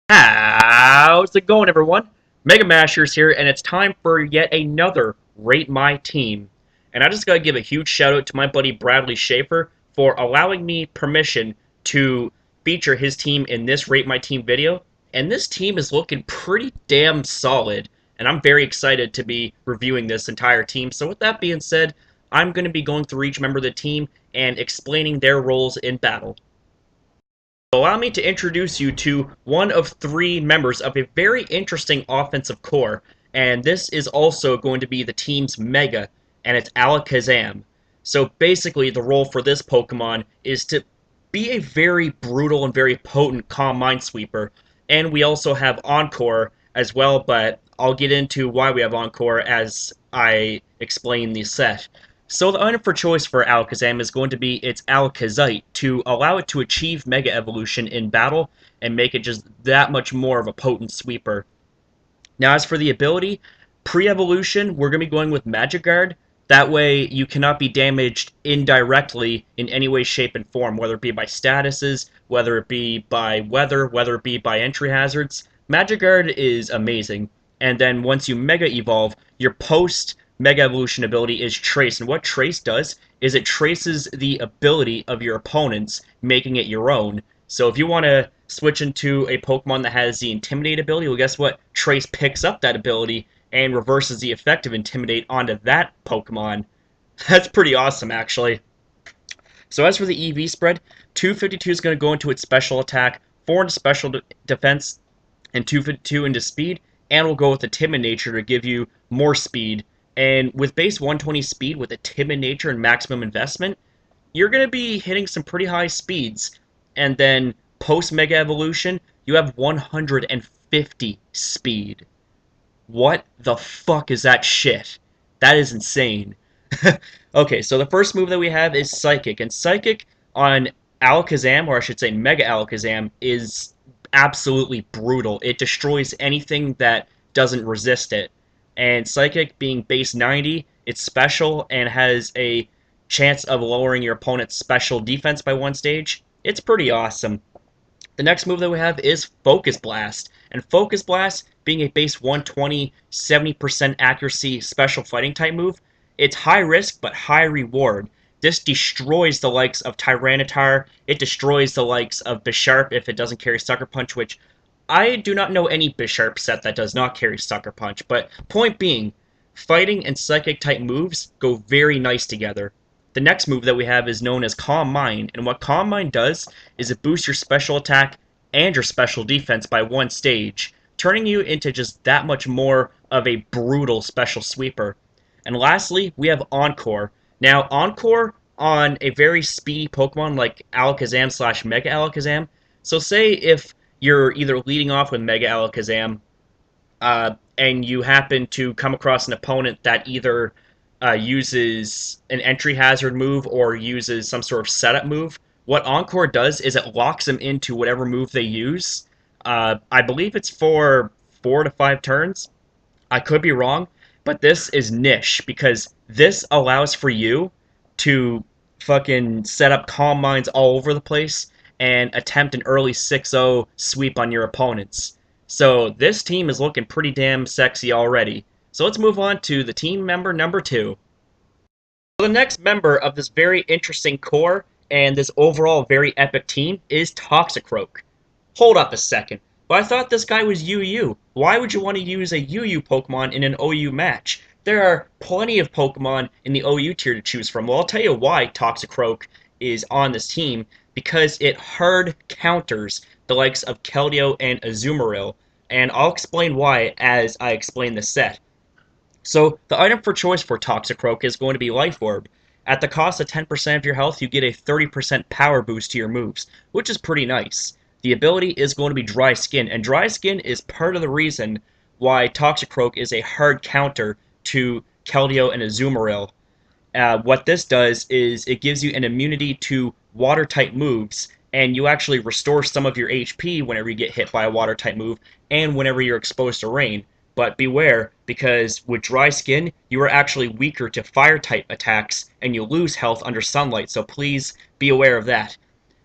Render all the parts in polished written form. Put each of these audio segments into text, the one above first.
How's it going, everyone? Mega Mashers here, and it's time for yet another Rate My Team. And I just gotta give a huge shout out to my buddy Bradley Schaefer for allowing me permission to feature his team in this Rate My Team video. And this team is looking pretty damn solid, and I'm very excited to be reviewing this entire team. So with that being said, I'm going to be going through each member of the team and explaining their roles in battle. Allow me to introduce you to one of three members of a very interesting offensive core, and this is also going to be the team's Mega, and it's Alakazam. So basically, the role for this Pokemon is to be a very brutal and very potent Calm Minesweeper, and we also have Encore as well, but I'll get into why we have Encore as I explain the set. So the item for choice for Alakazam is going to be its Alakazite to allow it to achieve Mega Evolution in battle and make it just that much more of a potent sweeper. Now as for the ability, pre-evolution, we're going to be going with Magic Guard. That way you cannot be damaged indirectly in any way, shape, and form, whether it be by statuses, whether it be by weather, whether it be by entry hazards. Magic Guard is amazing. And then once you Mega Evolve, your post Mega Evolution ability is Trace, and what Trace does is it traces the ability of your opponents, making it your own. So if you want to switch into a Pokemon that has the Intimidate ability, well guess what? Trace picks up that ability and reverses the effect of Intimidate onto that Pokemon. That's pretty awesome, actually. So as for the EV spread, 252 is going to go into its special attack, 4 into special defense, and 252 into speed, and we'll go with the Timid Nature to give you more speed. And with base 120 speed, with a timid nature and maximum investment, you're going to be hitting some pretty high speeds. And then post-Mega Evolution, you have 150 speed. What the fuck is that shit? That is insane. Okay, so the first move that we have is Psychic. And Psychic on Alakazam, or I should say Mega Alakazam, is absolutely brutal. It destroys anything that doesn't resist it. And Psychic being base 90, it's special and has a chance of lowering your opponent's special defense by one stage. It's pretty awesome. The next move that we have is Focus Blast. And Focus Blast, being a base 120, 70% accuracy special fighting type move, it's high risk but high reward. This destroys the likes of Tyranitar, it destroys the likes of Bisharp if it doesn't carry Sucker Punch, which I do not know any Bisharp set that does not carry Sucker Punch, but point being, fighting and psychic type moves go very nice together. The next move that we have is known as Calm Mind, and what Calm Mind does is it boosts your special attack and your special defense by one stage, turning you into just that much more of a brutal special sweeper. And lastly, we have Encore. Now, Encore on a very speedy Pokemon like Alakazam slash Mega Alakazam, so say if you're either leading off with Mega Alakazam, and you happen to come across an opponent that either uses an entry hazard move or uses some sort of setup move, what Encore does is it locks them into whatever move they use. I believe it's for 4 to 5 turns. I could be wrong, but this is niche because this allows for you to fucking set up Calm Minds all over the place and attempt an early 6-0 sweep on your opponents. So this team is looking pretty damn sexy already. So let's move on to the team member number 2. So the next member of this very interesting core and this overall very epic team is Toxicroak. Hold up a second. But I thought this guy was UU. Why would you want to use a UU Pokemon in an OU match? There are plenty of Pokemon in the OU tier to choose from. Well, I'll tell you why Toxicroak is on this team, because it hard counters the likes of Keldeo and Azumarill, and I'll explain why as I explain the set. So the item for choice for Toxicroak is going to be Life Orb. At the cost of 10% of your health, you get a 30% power boost to your moves, which is pretty nice. The ability is going to be Dry Skin, and Dry Skin is part of the reason why Toxicroak is a hard counter to Keldeo and Azumarill. What this does is it gives you an immunity to water-type moves, and you actually restore some of your HP whenever you get hit by a water-type move, and whenever you're exposed to rain. But beware, because with Dry Skin, you are actually weaker to Fire-type attacks, and you lose health under sunlight, so please be aware of that.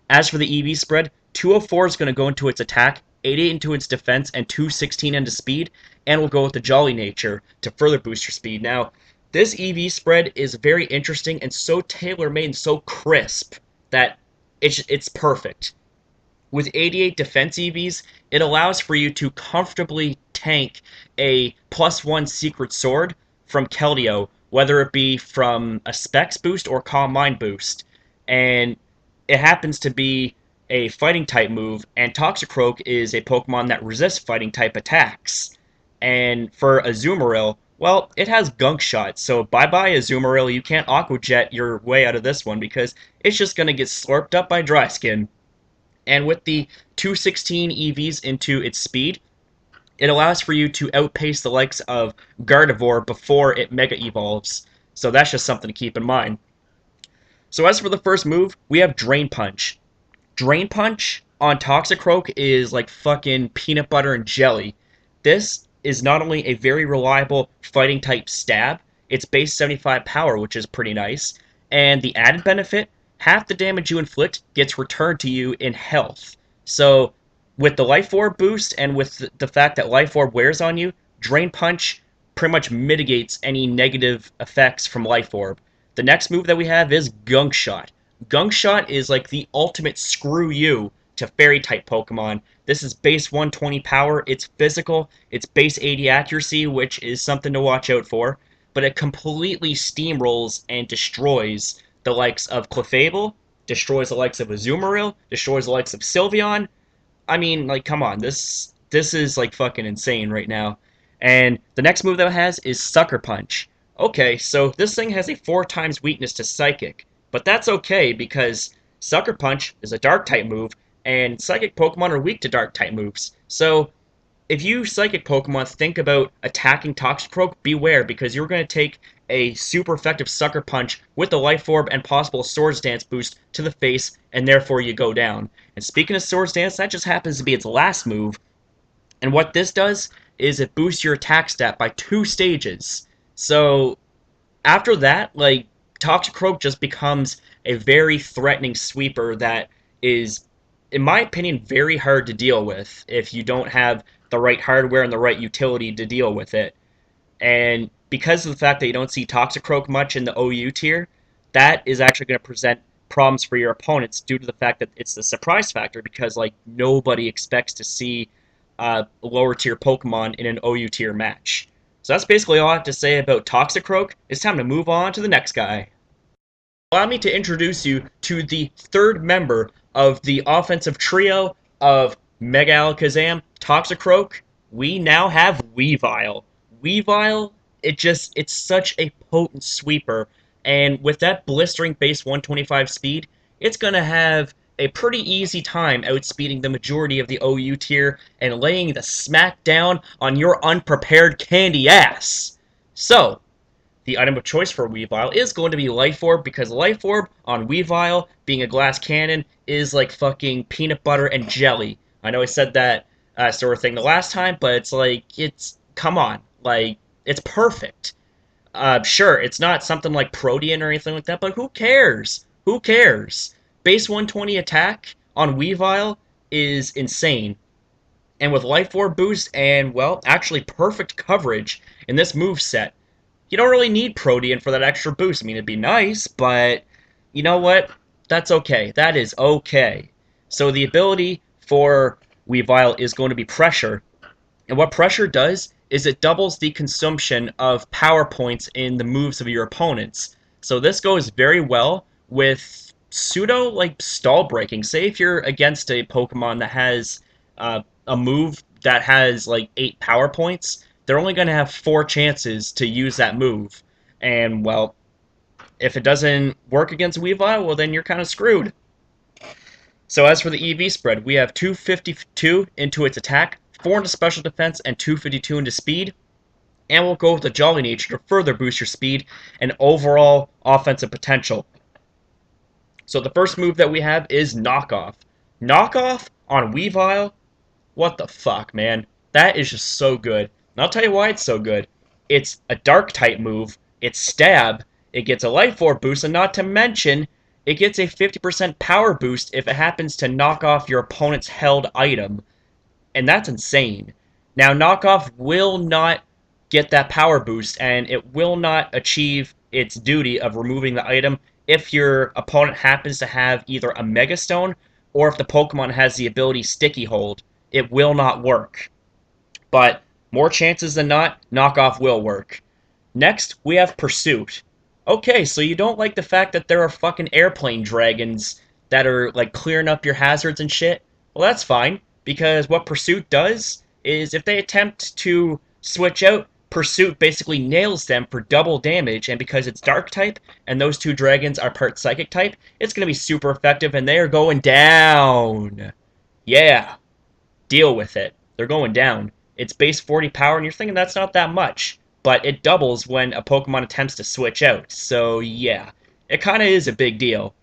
As for the EV spread, 204 is going to go into its attack 88 into its defense, and 216 into speed, and we'll go with the Jolly Nature to further boost your speed. Now, this EV spread is very interesting and so tailor-made and so crisp that it's perfect. With 88 defense EVs, it allows for you to comfortably tank a +1 secret sword from Keldeo, whether it be from a Specs boost or Calm Mind boost. And it happens to be a fighting type move, and Toxicroak is a Pokemon that resists fighting type attacks. And for Azumarill, well, it has Gunk Shot, so bye-bye Azumarill, you can't Aqua Jet your way out of this one because it's just going to get slurped up by Dry Skin. And with the 216 EVs into its speed, it allows for you to outpace the likes of Gardevoir before it Mega Evolves. So that's just something to keep in mind. So as for the first move, we have Drain Punch. Drain Punch on Toxicroak is like fucking peanut butter and jelly. This is not only a very reliable fighting type stab, it's base 75 power, which is pretty nice, and the added benefit, half the damage you inflict gets returned to you in health. So, with the Life Orb boost and with the fact that Life Orb wears on you, Drain Punch pretty much mitigates any negative effects from Life Orb. The next move that we have is Gunk Shot. Gunk Shot is like the ultimate screw you to Fairy-type Pokemon. This is base 120 power, it's physical, it's base 80 accuracy, which is something to watch out for, but it completely steamrolls and destroys the likes of Clefable, destroys the likes of Azumarill, destroys the likes of Sylveon. I mean, like, come on, this is like fucking insane right now. And the next move that it has is Sucker Punch. Okay, so this thing has a 4 times weakness to Psychic, but that's okay because Sucker Punch is a Dark-type move, and Psychic Pokemon are weak to Dark-type moves. So if you Psychic Pokemon think about attacking Toxicroak, beware, because you're going to take a super effective Sucker Punch with the Life Orb and possible Swords Dance boost to the face, and therefore you go down. And speaking of Swords Dance, that just happens to be its last move. And what this does is it boosts your attack stat by 2 stages. So after that, like, Toxicroak just becomes a very threatening sweeper that is, in my opinion, very hard to deal with if you don't have the right hardware and the right utility to deal with it. And because of the fact that you don't see Toxicroak much in the OU tier, that is actually going to present problems for your opponents due to the fact that it's the surprise factor, because like nobody expects to see lower tier Pokemon in an OU tier match. So that's basically all I have to say about Toxicroak. It's time to move on to the next guy. Allow me to introduce you to the third member of the offensive trio of Mega Alakazam, Toxicroak. We now have Weavile. Weavile, it's such a potent sweeper, and with that blistering base 125 speed, it's going to have a pretty easy time outspeeding the majority of the OU tier and laying the smack down on your unprepared candy ass. So, the item of choice for Weavile is going to be Life Orb, because Life Orb on Weavile, being a glass cannon, is like fucking peanut butter and jelly. I know I said that sort of thing the last time, but it's like, come on, like, it's perfect. Sure, it's not something like Protean or anything like that, but who cares? Who cares? Base 120 attack on Weavile is insane. And with Life Orb boost and, well, actually perfect coverage in this move set, you don't really need Protean for that extra boost. I mean, it'd be nice, but you know what? That's okay. That is okay. So the ability for Weavile is going to be Pressure. And what Pressure does is it doubles the consumption of power points in the moves of your opponents. So this goes very well with pseudo, like, stall breaking. Say if you're against a Pokemon that has a move that has, like, 8 power points, they're only going to have 4 chances to use that move. And, well, if it doesn't work against Weavile, well, then you're kind of screwed. So as for the EV spread, we have 252 into its attack, 4 into special defense, and 252 into speed. And we'll go with the Jolly Nature to further boost your speed and overall offensive potential. So the first move that we have is Knockoff. Knockoff on Weavile? What the fuck, man? That is just so good. And I'll tell you why it's so good. It's a Dark-type move, it's Stab, it gets a Life Orb boost, and not to mention, it gets a 50% power boost if it happens to knock off your opponent's held item. and that's insane. Now, Knockoff will not get that power boost, and it will not achieve its duty of removing the item if your opponent happens to have either a Mega Stone or if the Pokemon has the ability Sticky Hold. It will not work. But more chances than not, Knockoff will work. Next, we have Pursuit. Okay, so you don't like the fact that there are fucking airplane dragons that are, like, clearing up your hazards and shit? Well, that's fine, because what Pursuit does is if they attempt to switch out, Pursuit basically nails them for double damage, and because it's Dark type, and those two dragons are part Psychic type, it's going to be super effective, and they are going down. Yeah, deal with it. They're going down. It's base 40 power, and you're thinking that's not that much. But it doubles when a Pokemon attempts to switch out. So, yeah. It kind of is a big deal.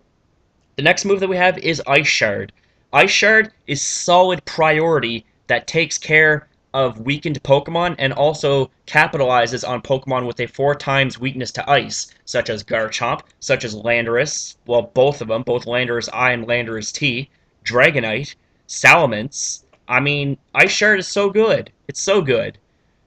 The next move that we have is Ice Shard. Ice Shard is solid priority that takes care of weakened Pokemon and also capitalizes on Pokemon with a 4 times weakness to Ice, such as Garchomp, such as Landorus, well, both of them, both Landorus I and Landorus T, Dragonite, Salamence. I mean, Ice Shard is so good. It's so good.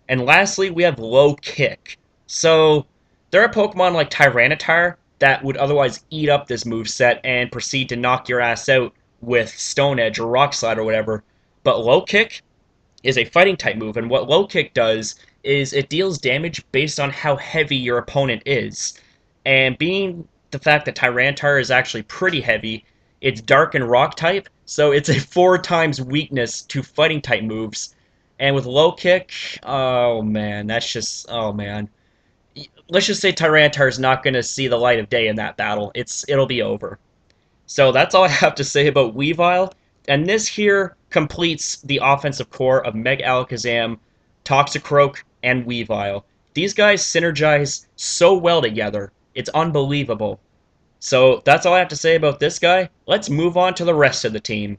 And lastly, we have Low Kick. So, there are Pokemon like Tyranitar that would otherwise eat up this moveset and proceed to knock your ass out with Stone Edge or Rock Slide or whatever. But Low Kick is a fighting type move, and what Low Kick does is it deals damage based on how heavy your opponent is. And being the fact that Tyranitar is actually pretty heavy, it's Dark and Rock type, so it's a 4 times weakness to fighting type moves. And with Low Kick, oh man, that's just, oh man. Let's just say Tyranitar is not going to see the light of day in that battle. It'll be over. So that's all I have to say about Weavile. And this here completes the offensive core of Mega Alakazam, Toxicroak, and Weavile. These guys synergize so well together. It's unbelievable. So that's all I have to say about this guy. Let's move on to the rest of the team.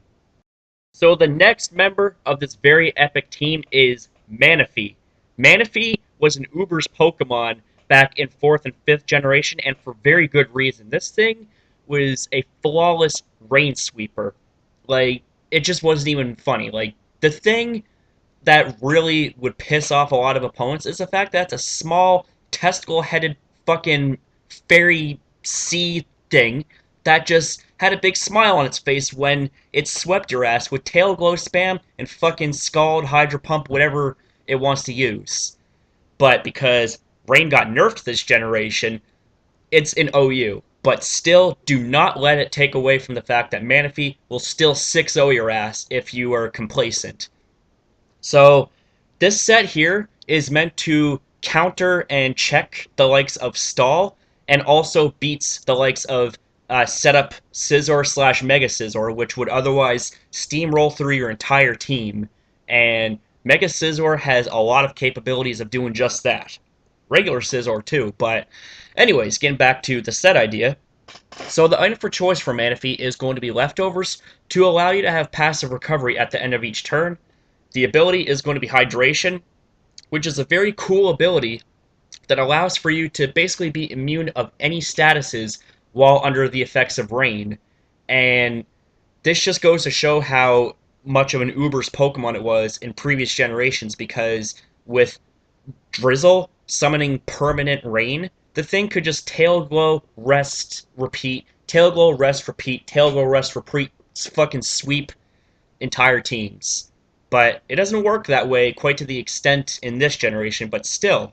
So the next member of this very epic team is Manaphy. Manaphy was an Uber's Pokemon back in 4th and 5th generation, and for very good reason. This thing was a flawless rain sweeper. Like, it just wasn't even funny. Like, the thing that really would piss off a lot of opponents is the fact that it's a small, testicle-headed fucking fairy sea thing that just had a big smile on its face when it swept your ass with Tail Glow spam and fucking Scald, Hydro Pump, whatever it wants to use. But because Rain got nerfed this generation, it's an OU. But still, do not let it take away from the fact that Manaphy will still 6-0 your ass if you are complacent. So, this set here is meant to counter and check the likes of Stall, and also beats the likes of setup Scizor slash Mega Scizor, which would otherwise steamroll through your entire team. And Mega Scizor has a lot of capabilities of doing just that. Regular Scizor too, but anyways, getting back to the set idea. So the item for choice for Manaphy is going to be Leftovers to allow you to have passive recovery at the end of each turn. The ability is going to be Hydration, which is a very cool ability that allows for you to basically be immune of any statuses while under the effects of rain. And this just goes to show how much of an Uber's Pokemon it was in previous generations, because with Drizzle summoning permanent rain, the thing could just Tail Glow, rest, repeat, Tail Glow, rest, repeat, Tail Glow, rest, repeat, fucking sweep entire teams. But it doesn't work that way quite to the extent in this generation, but still.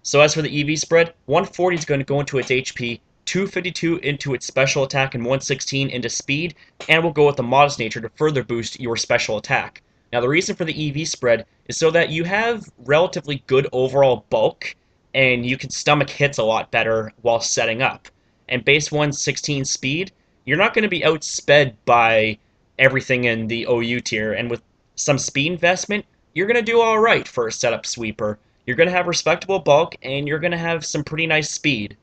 So as for the EV spread, 140 is going to go into its HP, 252 into its special attack, and 116 into speed, and we'll go with the modest nature to further boost your special attack. Now the reason for the EV spread is so that you have relatively good overall bulk, and you can stomach hits a lot better while setting up. And base 116 speed, you're not going to be outsped by everything in the OU tier, and with some speed investment, you're going to do alright for a setup sweeper. You're going to have respectable bulk, and you're going to have some pretty nice speed.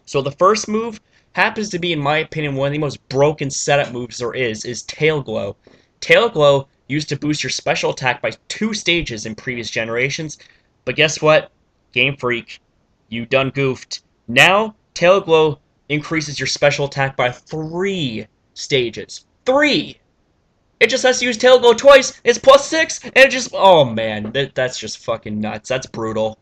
So the first move happens to be, in my opinion, one of the most broken setup moves there is Tail Glow. Tail Glow used to boost your special attack by 2 stages in previous generations, but guess what? Game Freak, you done goofed. Now, Tail Glow increases your special attack by 3 stages. 3! It just has to use Tail Glow twice. It's +6, and it just... Oh, man. That's just fucking nuts. That's brutal.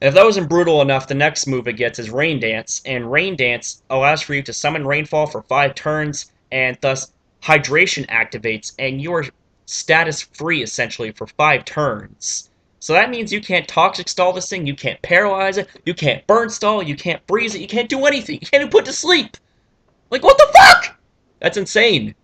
If that wasn't brutal enough, the next move it gets is Rain Dance, and Rain Dance allows for you to summon Rainfall for 5 turns, and thus Hydration activates, and you're status-free, essentially, for 5 turns. So that means you can't Toxic Stall this thing, you can't Paralyze it, you can't Burn Stall, you can't Freeze it, you can't do anything, you can't even put to sleep! Like, what the fuck?! That's insane.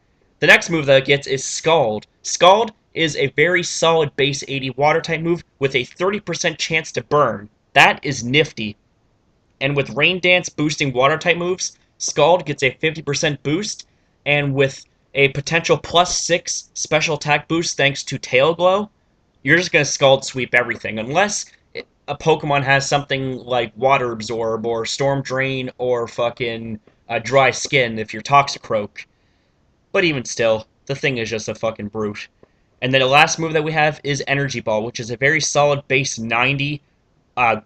The next move that it gets is Scald. Scald is a very solid base 80 Water-type move with a 30% chance to burn. That is nifty. And with Rain Dance boosting Water-type moves, Scald gets a 50% boost, and with a potential +6 special attack boost thanks to Tail Glow, you're just going to Scald sweep everything, unless a Pokemon has something like Water Absorb, or Storm Drain, or fucking Dry Skin if you're Toxicroak. But even still, the thing is just a fucking brute. And then the last move that we have is Energy Ball, which is a very solid base 90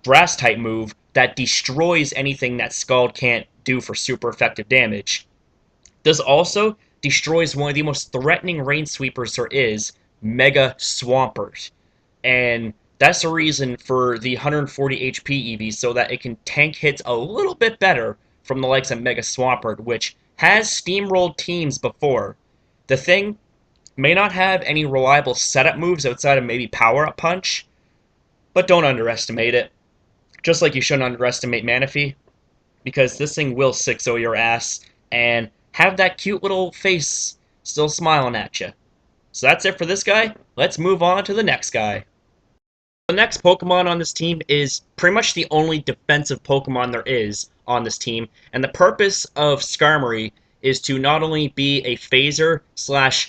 Grass-type move that destroys anything that Scald can't do for super effective damage. This also destroys one of the most threatening Rain Sweepers there is, Mega Swampert. And that's the reason for the 140 HP EV, so that it can tank hits a little bit better from the likes of Mega Swampert, which has steamrolled teams before. The thing may not have any reliable setup moves outside of maybe Power Up Punch, but don't underestimate it. Just like you shouldn't underestimate Manaphy, because this thing will 6-0 your ass and have that cute little face still smiling at you. So that's it for this guy. Let's move on to the next guy. The next Pokemon on this team is pretty much the only defensive Pokemon there is on this team, and the purpose of Skarmory is to not only be a phaser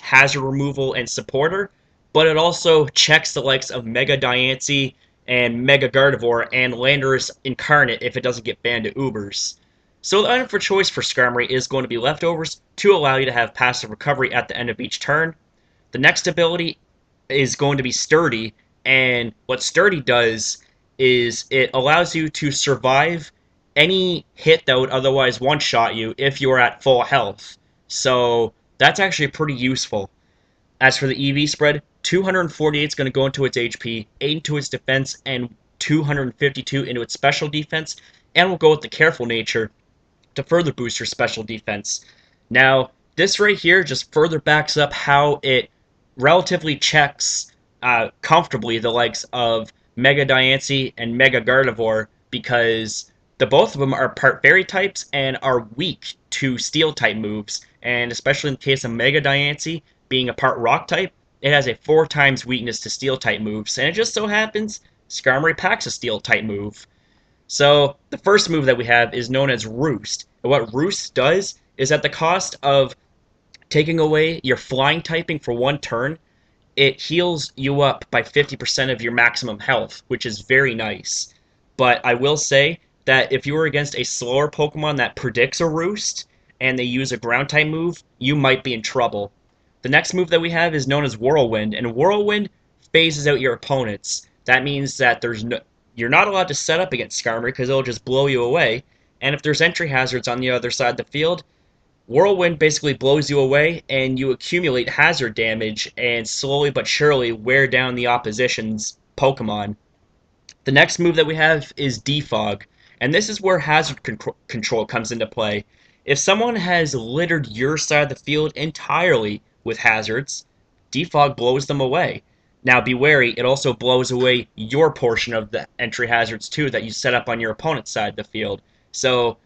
/ hazard removal and supporter, but it also checks the likes of Mega Diancie and Mega Gardevoir and Landorus Incarnate if it doesn't get banned to Ubers. So the item for choice for Skarmory is going to be Leftovers to allow you to have passive recovery at the end of each turn. The next ability is going to be Sturdy, and what Sturdy does is it allows you to survive any hit that would otherwise one-shot you if you're at full health. So that's actually pretty useful. As for the EV spread, 248 is going to go into its HP, 8 into its defense, and 252 into its special defense, and we'll go with the Careful nature to further boost your special defense. Now, this right here just further backs up how it relatively checks comfortably the likes of Mega Diancie and Mega Gardevoir, because the both of them are part Fairy types and are weak to Steel type moves, and especially in the case of Mega Diancie being a part Rock type, it has a 4 times weakness to Steel type moves, and it just so happens Skarmory packs a Steel type move. So the first move that we have is known as Roost, and what Roost does is at the cost of taking away your flying typing for 1 turn, it heals you up by 50% of your maximum health, which is very nice. But I will say that if you were against a slower Pokemon that predicts a Roost, and they use a ground type move, you might be in trouble. The next move that we have is known as Whirlwind, and Whirlwind phases out your opponents. That means that you're not allowed to set up against Skarmory because it'll just blow you away, and if there's entry hazards on the other side of the field, Whirlwind basically blows you away, and you accumulate hazard damage and slowly but surely wear down the opposition's Pokemon. The next move that we have is Defog, and this is where hazard control comes into play. If someone has littered your side of the field entirely with hazards, Defog blows them away. Now be wary, it also blows away your portion of the entry hazards too that you set up on your opponent's side of the field. So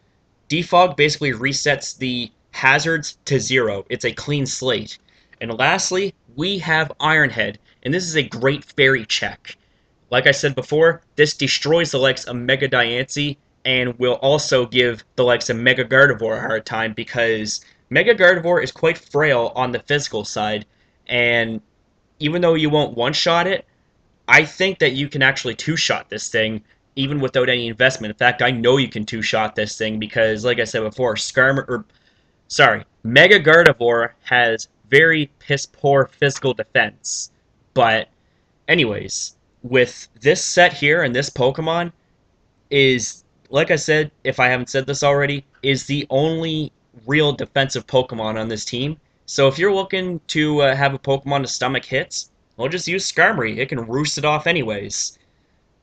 Defog basically resets the hazards to 0. It's a clean slate. And lastly, we have Ironhead, and this is a great fairy check. Like I said before, this destroys the likes of Mega Diancie and will also give the likes of Mega Gardevoir a hard time, because Mega Gardevoir is quite frail on the physical side, and even though you won't one-shot it, I think that you can actually two-shot this thing even without any investment. In fact, I know you can two-shot this thing because, like I said before, Mega Gardevoir has very piss-poor physical defense. But anyways, with this set here and this Pokemon is, like I said, if I haven't said this already, is the only real defensive Pokemon on this team. So if you're looking to have a Pokemon to stomach hits, well, just use Skarmory. It can roost it off anyways.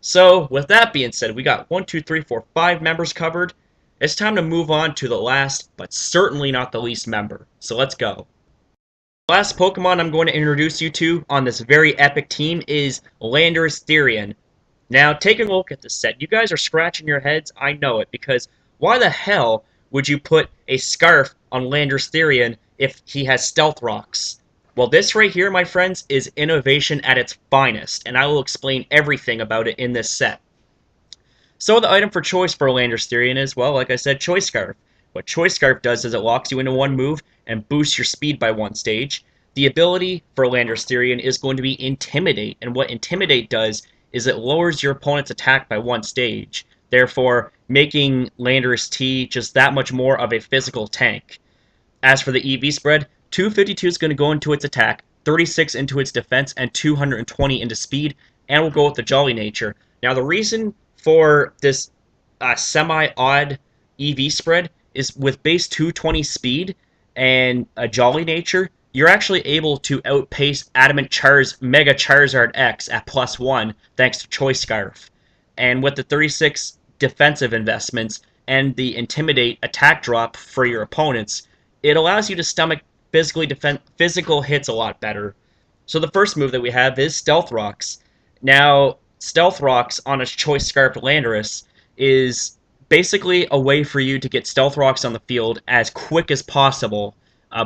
So with that being said, we got 1, 2, 3, 4, 5 members covered. It's time to move on to the last, but certainly not the least member. So let's go. The last Pokemon I'm going to introduce you to on this very epic team is Landorus Therian. Now, taking a look at this set, you guys are scratching your heads, I know it, because why the hell would you put a scarf on Landorus Therian if he has Stealth Rocks? Well, this right here, my friends, is innovation at its finest, and I will explain everything about it in this set. So the item for choice for Landorus Therian is, well, like I said, Choice Scarf. What Choice Scarf does is it locks you into one move and boosts your speed by one stage. The ability for Landorus Therian is going to be Intimidate, and what Intimidate does is it lowers your opponent's attack by one stage, therefore making Landorus T just that much more of a physical tank. As for the EV spread, 252 is going to go into its attack, 36 into its defense, and 220 into speed, and we'll go with the Jolly nature. Now the reason for this semi-odd EV spread is with base 220 speed and a Jolly nature, you're actually able to outpace Adamant Char's Mega Charizard X at +1 thanks to Choice Scarf. And with the 36 defensive investments and the Intimidate attack drop for your opponents, it allows you to stomach physical hits a lot better. So the first move that we have is Stealth Rocks. Now, Stealth Rocks on a Choice Scarf Landorus is basically a way for you to get Stealth Rocks on the field as quick as possible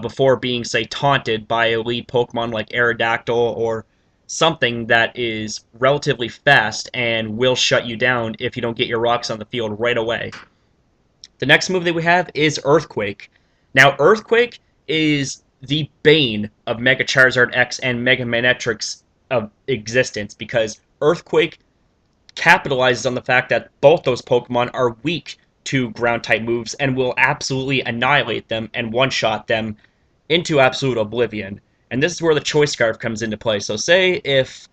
before being, say, taunted by a lead Pokemon like Aerodactyl or something that is relatively fast and will shut you down if you don't get your rocks on the field right away. The next move that we have is Earthquake. Now, Earthquake is the bane of Mega Charizard X and Mega Manectric's of existence because Earthquake capitalizes on the fact that both those Pokemon are weak to ground-type moves and will absolutely annihilate them and one-shot them into absolute oblivion. And this is where the Choice Scarf comes into play. So say if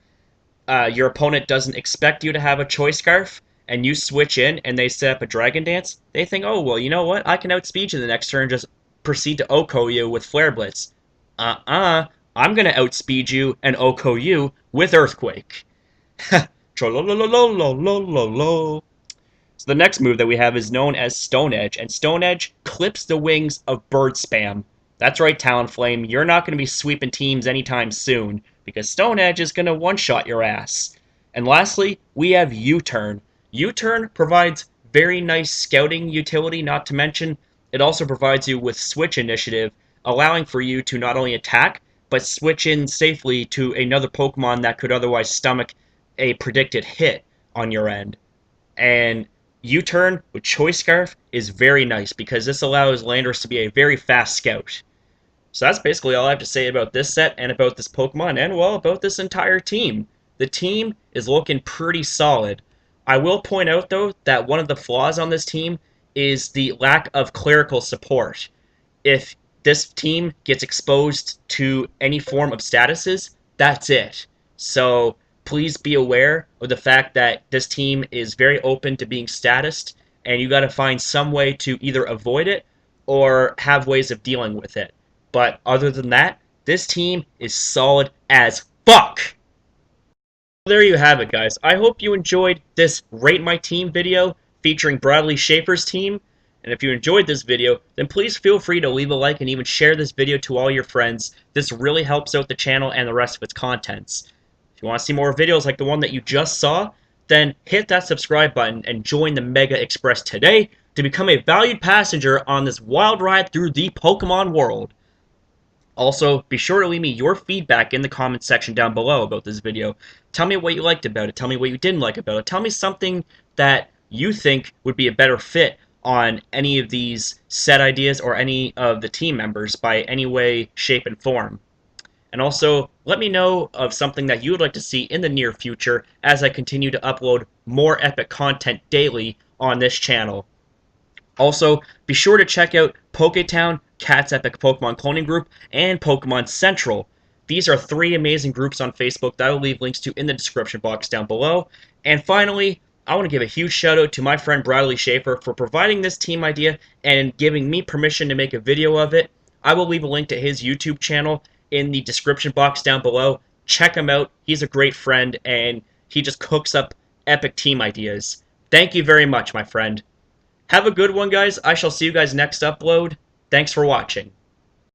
your opponent doesn't expect you to have a Choice Scarf, and you switch in and they set up a Dragon Dance, they think, oh, well, you know what? I can outspeed you the next turn and just proceed to OHKO you with Flare Blitz. I'm going to outspeed you and OHKO you with Earthquake. Trollolololololololo. So the next move that we have is known as Stone Edge, and Stone Edge clips the wings of Bird Spam. That's right, Talonflame, you're not going to be sweeping teams anytime soon, because Stone Edge is going to one-shot your ass. And lastly, we have U-Turn. U-Turn provides very nice scouting utility, not to mention it also provides you with switch initiative, allowing for you to not only attack, but switch in safely to another Pokemon that could otherwise stomach a predicted hit on your end. And U-Turn with Choice Scarf is very nice because this allows Landorus to be a very fast scout. So that's basically all I have to say about this set and about this Pokemon and, well, about this entire team. The team is looking pretty solid. I will point out, though, that one of the flaws on this team is the lack of clerical support. If this team gets exposed to any form of statuses, that's it. So please be aware of the fact that this team is very open to being statused, and you got to find some way to either avoid it or have ways of dealing with it. But other than that, this team is solid as fuck! There you have it, guys. I hope you enjoyed this Rate My Team video featuring Bradley Schaefer's team. And if you enjoyed this video, then please feel free to leave a like and even share this video to all your friends. This really helps out the channel and the rest of its contents. If you want to see more videos like the one that you just saw, then hit that subscribe button and join the Mega Express today to become a valued passenger on this wild ride through the Pokemon world. Also, be sure to leave me your feedback in the comments section down below about this video. Tell me what you liked about it. Tell me what you didn't like about it. Tell me something that you think would be a better fit on any of these set ideas or any of the team members by any way, shape, and form. And also, let me know of something that you would like to see in the near future as I continue to upload more epic content daily on this channel. Also, be sure to check out Poketown, Cat's Epic Pokemon Cloning Group, and Pokemon Central. These are 3 amazing groups on Facebook that I will leave links to in the description box down below. And finally, I want to give a huge shout out to my friend Bradley Schaefer for providing this team idea and giving me permission to make a video of it. I will leave a link to his YouTube channel in the description box down below. Check him out. He's a great friend, and he just cooks up epic team ideas. Thank you very much, my friend. Have a good one, guys. I shall see you guys next upload. Thanks for watching.